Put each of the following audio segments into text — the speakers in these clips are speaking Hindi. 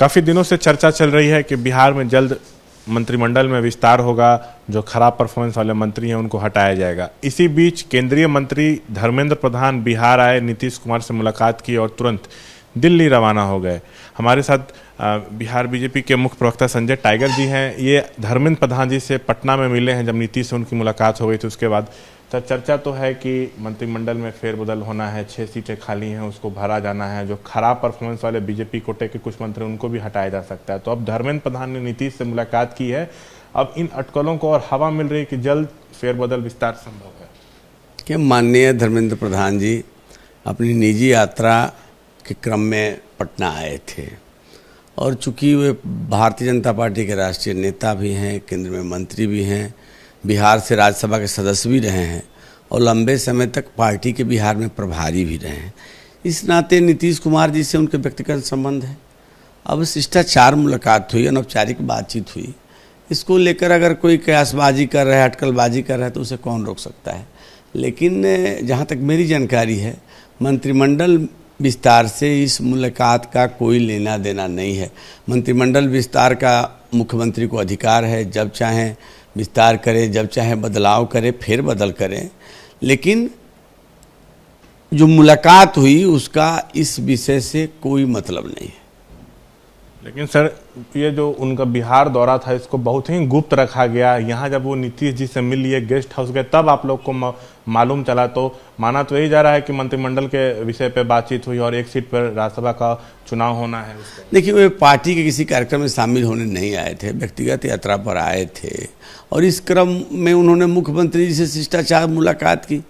काफ़ी दिनों से चर्चा चल रही है कि बिहार में जल्द मंत्रिमंडल में विस्तार होगा, जो खराब परफॉर्मेंस वाले मंत्री हैं उनको हटाया जाएगा। इसी बीच केंद्रीय मंत्री धर्मेंद्र प्रधान बिहार आए, नीतीश कुमार से मुलाकात की और तुरंत दिल्ली रवाना हो गए। हमारे साथ बिहार बीजेपी के मुख्य प्रवक्ता संजय टाइगर जी हैं। ये धर्मेंद्र प्रधान जी से पटना में मिले हैं जब नीतीश से उनकी मुलाकात हो गई थी। उसके बाद चर्चा तो है कि मंत्रिमंडल में फेरबदल होना है, 6 सीटें खाली हैं, उसको भरा जाना है। जो खराब परफॉर्मेंस वाले बीजेपी कोटे के कुछ मंत्री उनको भी हटाया जा सकता है। तो अब धर्मेंद्र प्रधान ने नीतीश से मुलाकात की है। अब इन अटकलों को और हवा मिल रही है कि जल्द फेरबदल विस्तार संभव है। कि माननीय धर्मेंद्र प्रधान जी अपनी निजी यात्रा के क्रम में पटना आए थे और चूंकि वे भारतीय जनता पार्टी के राष्ट्रीय नेता भी हैं, केंद्र में मंत्री भी हैं, बिहार से राज्यसभा के सदस्य भी रहे हैं और लंबे समय तक पार्टी के बिहार में प्रभारी भी रहे हैं, इस नाते नीतीश कुमार जी से उनके व्यक्तिगत संबंध है। अब शिष्टाचार मुलाकात हुई, अनौपचारिक बातचीत हुई, इसको लेकर अगर कोई कयासबाजी कर रहा है, अटकलबाजी कर रहा है तो उसे कौन रोक सकता है। लेकिन जहाँ तक मेरी जानकारी है, मंत्रिमंडल विस्तार से इस मुलाकात का कोई लेना देना नहीं है। मंत्रिमंडल विस्तार का मुख्यमंत्री को अधिकार है, जब चाहें विस्तार करें, जब चाहें बदलाव करें, फिर बदल करें। लेकिन जो मुलाकात हुई उसका इस विषय से कोई मतलब नहीं है। लेकिन सर, ये जो उनका बिहार दौरा था इसको बहुत ही गुप्त रखा गया। यहाँ जब वो नीतीश जी से मिल लिए, गेस्ट हाउस गए, तब आप लोग को मालूम चला। तो माना तो यही जा रहा है कि मंत्रिमंडल के विषय पे बातचीत हुई और एक सीट पर राज्यसभा का चुनाव होना है। देखिए, वे पार्टी के किसी कार्यक्रम में शामिल होने नहीं आए थे, व्यक्तिगत यात्रा पर आए थे और इस क्रम में उन्होंने मुख्यमंत्री जी से शिष्टाचार मुलाकात की,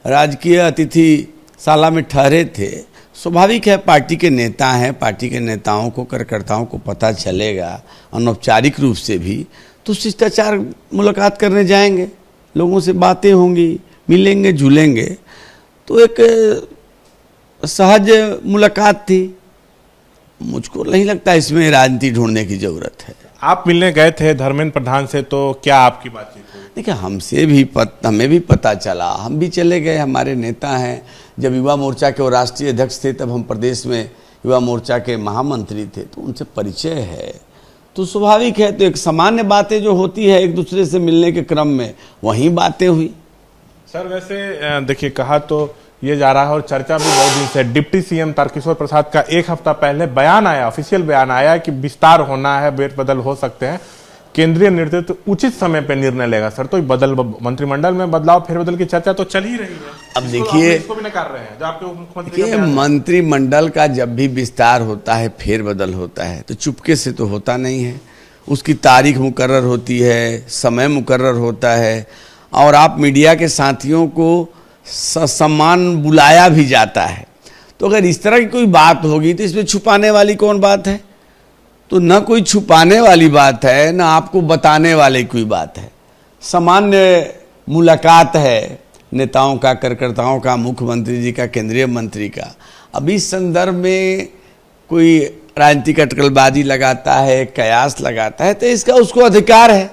राजकीय अतिथिशाला में ठहरे थे। स्वाभाविक है, पार्टी के नेता हैं, पार्टी के नेताओं को, कार्यकर्ताओं को पता चलेगा अनौपचारिक रूप से भी तो शिष्टाचार मुलाकात करने जाएंगे, लोगों से बातें होंगी, मिलेंगे जुलेंगे। तो एक सहज मुलाकात थी। मुझको नहीं लगता इसमें राजनीति ढूंढने की जरूरत है। आप मिलने गए थे धर्मेंद्र प्रधान से, तो क्या आपकी बातचीत हुई? देखिए, हमें भी पता चला, हम भी चले गए। हमारे नेता हैं, जब युवा मोर्चा के वो राष्ट्रीय अध्यक्ष थे तब हम प्रदेश में युवा मोर्चा के महामंत्री थे, तो उनसे परिचय है। तो स्वाभाविक है, तो एक सामान्य बातें जो होती है एक दूसरे से मिलने के क्रम में, वहीं बातें हुई। सर, वैसे देखिए, कहा तो ये जा रहा है और चर्चा भी बहुत दिन से, डिप्टी सीएम तारकिशोर प्रसाद का एक हफ्ता पहले बयान आया, ऑफिशियल बयान आया कि विस्तार होना है, फेरबदल हो सकते हैं, केंद्रीय नेतृत्व उचित समय पर निर्णय लेगा। सर, तो मंत्रिमंडल में बदलाव फेरबदल की चर्चा तो चल ही रही है। अब देखिए, इसको भी नकार रहे हैं जो आपके मुख्यमंत्री। मंत्रिमंडल का जब भी विस्तार होता है, फेरबदल होता है, तो चुपके से तो होता नहीं है। उसकी तारीख मुकर्रर होती है, समय मुकर्रर होता है और आप मीडिया के साथियों को सम्मान बुलाया भी जाता है। तो अगर इस तरह की कोई बात होगी तो इसमें छुपाने वाली कौन बात है? तो न कोई छुपाने वाली बात है, न आपको बताने वाली कोई बात है। सामान्य मुलाकात है नेताओं का, कार्यकर्ताओं का, मुख्यमंत्री जी का, केंद्रीय मंत्री का। अब इस संदर्भ में कोई राजनीतिक अटकलबाजी लगाता है, कयास लगाता है, तो इसका उसको अधिकार है।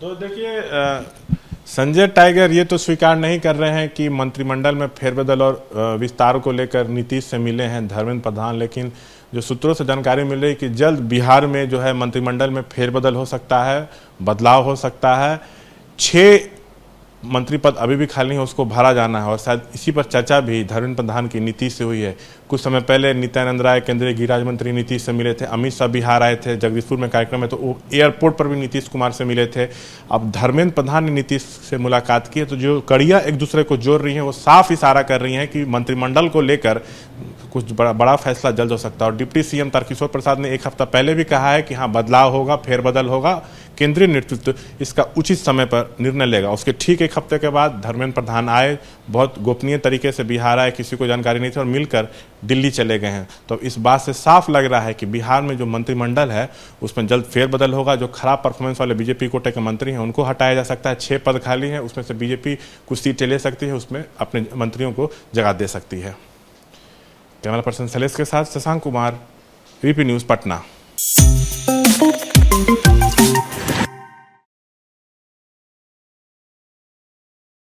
तो देखिए, संजय टाइगर ये तो स्वीकार नहीं कर रहे हैं कि मंत्रिमंडल में फेरबदल और विस्तार को लेकर नीतीश से मिले हैं धर्मेंद्र प्रधान, लेकिन जो सूत्रों से जानकारी मिल रही है कि जल्द बिहार में जो है मंत्रिमंडल में फेरबदल हो सकता है, बदलाव हो सकता है। 6 मंत्री पद अभी भी खाली है, उसको भरा जाना है और शायद इसी पर चर्चा भी धर्मेंद्र प्रधान की नीतीश से हुई है। कुछ समय पहले नित्यानंद राय केंद्रीय गृह राज्य मंत्री नीतीश से मिले थे, अमित शाह बिहार आए थे, जगदीशपुर में कार्यक्रम है तो वो एयरपोर्ट पर भी नीतीश कुमार से मिले थे। अब धर्मेंद्र प्रधान ने नीतीश से मुलाकात की है, तो जो कड़ियाँ एक दूसरे को जोड़ रही हैं वो साफ इशारा कर रही हैं कि मंत्रिमंडल को लेकर कुछ बड़ा फैसला जल्द हो सकता है। और डिप्टी सीएम तारकिशोर प्रसाद ने एक हफ्ता पहले भी कहा है कि हाँ, बदलाव होगा, फेरबदल होगा, केंद्रीय नेतृत्व इसका उचित समय पर निर्णय लेगा। उसके ठीक एक हफ्ते के बाद धर्मेंद्र प्रधान आए, बहुत गोपनीय तरीके से बिहार आए, किसी को जानकारी नहीं थी और मिलकर दिल्ली चले गए हैं। तो इस बात से साफ लग रहा है कि बिहार में जो मंत्रिमंडल है उसमें जल्द फेरबदल होगा। जो खराब परफॉर्मेंस वाले बीजेपी कोटे के मंत्री हैं उनको हटाया जा सकता है। 6 पद खाली हैं, उसमें से बीजेपी कुछ सीटें ले सकती है, उसमें अपने मंत्रियों को जगह दे सकती है। कैमरा पर्सन शैलेश के साथ शशांक कुमार, वीपी न्यूज़, पटना।